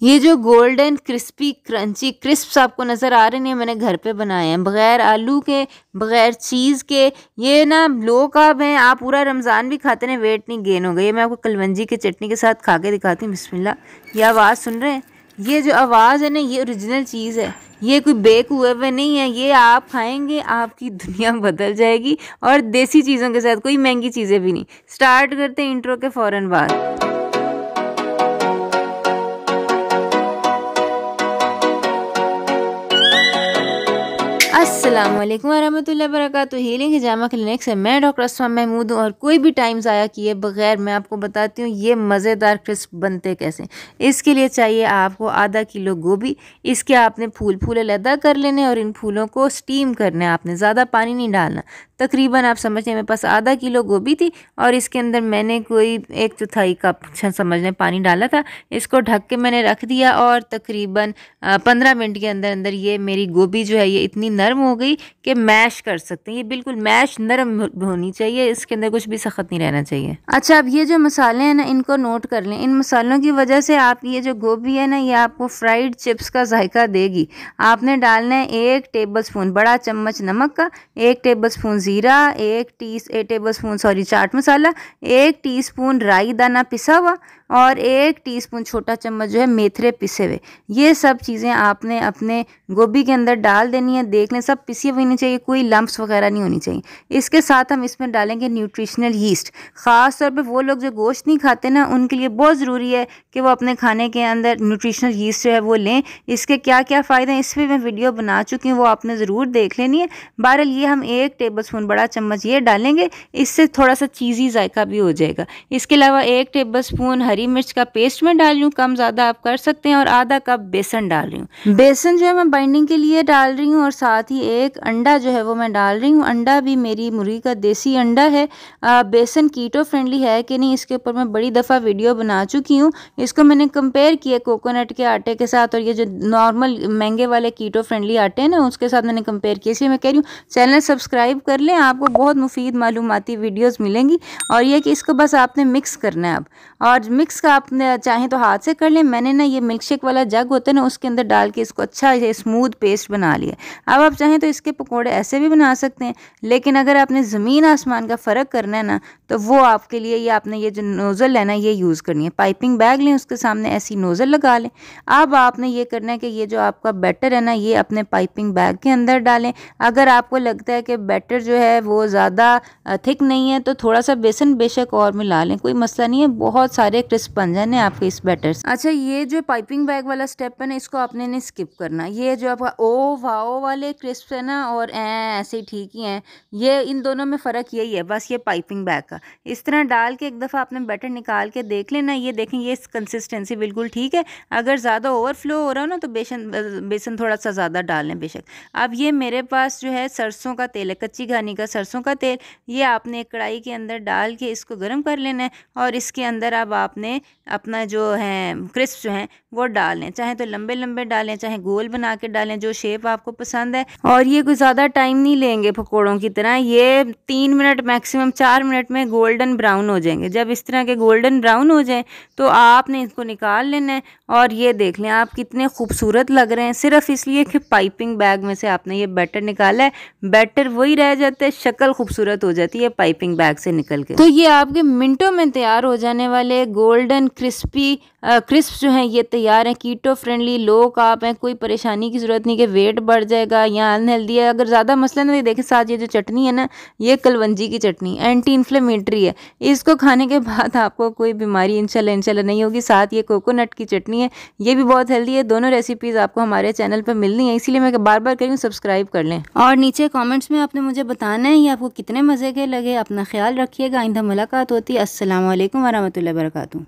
ये जो golden crispy crunchy crisps आपको नज़र आ रहे हैं, मैंने घर पे बनाए हैं बग़ैर आलू के, बग़ैर चीज़ के। ये ना लो कार्ब हैं, आप पूरा रमज़ान भी खाते हैं, वेट नहीं गेन होगा। ये मैं आपको कलवंजी की चटनी के साथ खा के दिखाती हूँ। बिस्मिल्लाह। ये आवाज़ सुन रहे हैं? ये जो आवाज़ है ना, ये ओरिजिनल चीज़ है, ये कोई बेक हुए हुए नहीं है। ये आप खाएंगे, आपकी दुनिया बदल जाएगी, और देसी चीज़ों के साथ, कोई महंगी चीज़ें भी नहीं। स्टार्ट करते हैं इंट्रो के फ़ौरन बाद। अस्सलाम वालेकुम वरहमतुल्लाहि वबरकातुहू। हीलिंग हिजामा क्लिनिक से मैं डॉक्टर अस्मा महमूद हूँ। और कोई भी टाइम ज़ाया किए बगैर मैं आपको बताती हूँ ये मज़ेदार क्रिस्प बनते कैसे। इसके लिए चाहिए आपको आधा किलो गोभी। इसके आपने फूल अलहदा कर लेने और इन फूलों को स्टीम करना है। आपने ज़्यादा पानी नहीं डालना। तकरीबन आप समझें मेरे पास आधा किलो गोभी थी और इसके अंदर मैंने कोई 1/4 कप समझ लें पानी डाला था। इसको ढक के मैंने रख दिया और तकरीबन 15 मिनट के अंदर अंदर ये मेरी गोभी जो है ये इतनी नरम हो गई कि मैश कर सकते हैं। ये बिल्कुल मैश नरम होनी चाहिए, इसके अंदर कुछ भी सख्त नहीं रहना चाहिए। अच्छा, अब ये जो मसाले हैं ना, इनको नोट कर लें। इन मसालों की वजह से आपकी ये जो गोभी है ना, ये आपको फ्राइड चिप्स का जायका देगी। आपने डालना है 1 टेबलस्पून बड़ा चम्मच नमक का, 1 टेबलस्पून ज़ीरा, 1 टेबलस्पून चाट मसाला, 1 टीस्पून राई दाना पिसा हुआ और 1 टीस्पून छोटा चम्मच जो है मेथरे पिसे हुए। ये सब चीज़ें आपने अपने गोभी के अंदर डाल देनी है। देख लें सब पिसी हुई होनी चाहिए, कोई लम्प्स वगैरह नहीं होनी चाहिए। इसके साथ हम इसमें डालेंगे न्यूट्रिशनल यीस्ट। ख़ास तौर पे वो लोग जो गोश्त नहीं खाते ना, उनके लिए बहुत ज़रूरी है कि वो अपने खाने के अंदर न्यूट्रिशनल यीस्ट जो है वो लें। इसके क्या क्या फ़ायदे हैं इस पर मैं वीडियो बना चुकी हूँ, वो आपने ज़रूर देख लेनी है। बहरहाल ये हम 1 टेबलस्पून बड़ा चम्मच ये डालेंगे, इससे थोड़ा सा चीज़ी जायका भी हो जाएगा। इसके अलावा 1 टेबलस्पून हरी मिर्च का पेस्ट में डाल रही हूँ, कम ज़्यादा आप कर सकते हैं, और आधा कप बेसन डाल रही हूँ। बेसन जो है मैं बाइंडिंग के लिए डाल रही हूँ, और साथ ही 1 अंडा जो है वो मैं डाल रही हूँ। अंडा भी मेरी मुर्गी का देसी अंडा है। बेसन कीटो फ्रेंडली है कि नहीं, इसके ऊपर मैं बड़ी दफ़ा वीडियो बना चुकी हूँ। इसको मैंने कंपेयर किया कोकोनट के आटे के साथ, और ये जो नॉर्मल महंगे वाले कीटो फ्रेंडली आटे हैं ना, उसके साथ मैंने कंपेयर किया। इसलिए मैं कह रही हूँ चैनल सब्सक्राइब कर लें, आपको बहुत मुफीद मालूमाती वीडियोस मिलेंगी। और ये कि इसको बस आपने मिक्स करना है अब, और मिक्स का आपने चाहें तो हाथ से कर लें। मैंने ना ये मिल्क शेक वाला जग होता है ना, उसके अंदर डाल के इसको अच्छा स्मूथ पेस्ट बना लिया। अब आप चाहें तो इसके पकोड़े ऐसे भी बना सकते हैं, लेकिन अगर आपने ज़मीन आसमान का फ़र्क करना है ना, तो वो आपके लिए ये आपने ये जो नोज़ल है ना ये यूज़ करनी है। पाइपिंग बैग लें, उसके सामने ऐसी नोज़ल लगा लें। अब आपने ये करना है कि ये जो आपका बैटर है ना, ये अपने पाइपिंग बैग के अंदर डालें। अगर आपको लगता है कि बैटर जो है वो ज़्यादा थिक नहीं है तो थोड़ा सा बेसन बेशक और मिला लें, कोई मसला नहीं है। बहुत सारे क्रिस्प बन जाने आपके इस बैटर से। अच्छा, ये जो पाइपिंग बैग वाला स्टेप है ना, इसको आपने नहीं स्किप करना। ये जो आपका ओ वाओ वाले क्रिस्प है ना, और ऐसे ही ठीक ही हैं, ये इन दोनों में फ़र्क यही है बस, ये पाइपिंग बैग का। इस तरह डाल के एक दफ़ा आपने बैटर निकाल के देख लेना। ये देखें, ये कंसिस्टेंसी बिल्कुल ठीक है। अगर ज़्यादा ओवरफ्लो हो रहा हो ना, तो बेसन थोड़ा सा ज़्यादा डाल लें बेशक। अब ये मेरे पास जो है सरसों का तेल है, कच्ची घानी का सरसों का तेल। ये आपने एक कढ़ाई के अंदर डाल के इसको गर्म कर लेना है, और इसके अंदर अब आपने अपना जो है क्रिस्प जो हैं वो डाल लें। चाहे तो लंबे लंबे डालें, चाहे गोल बना के डालें, जो शेप आपको पसंद है। और ये कोई ज़्यादा टाइम नहीं लेंगे पकोड़ों की तरह, ये 3 मिनट मैक्सिमम 4 मिनट में गोल्डन ब्राउन हो जाएंगे। जब इस तरह के गोल्डन ब्राउन हो जाए तो आपने इसको निकाल लेना है। और ये देख लें आप कितने खूबसूरत लग रहे हैं, सिर्फ इसलिए कि पाइपिंग बैग में से आपने ये बैटर निकाला है। बैटर वही रह जाता है, शक्ल खूबसूरत हो जाती है पाइपिंग बैग से निकल के। तो ये आपके मिनटों में तैयार हो जाने वाले गोल्डन क्रिस्पी क्रिस्प जो हैं ये तैयार हैं। कीटो फ्रेंडली, लो कार्ब हैं, कोई परेशानी की ज़रूरत नहीं कि वेट बढ़ जाएगा या अनहेल्दी है। अगर ज़्यादा मसला नहीं, देखें साथ ये जो चटनी है ना, ये कलवंजी की चटनी एंटी इन्फ्लेमेटरी है। इसको खाने के बाद आपको कोई बीमारी इंशाल्लाह नहीं होगी। साथ ये कोकोनट की चटनी है, ये भी बहुत हेल्दी है। दोनों रेसिपीज़ आपको हमारे चैनल पर मिलनी है, इसीलिए मैं बार बार कह रही हूँ सब्सक्राइब कर लें। और नीचे कॉमेंट्स में आपने मुझे बताना है ये आपको कितने मज़े के लगे। अपना ख्याल रखिएगा, आइंदा मुलाकात होती है। अस्सलाम वालेकुम वरहमतुल्लाहि वबरकातुहू।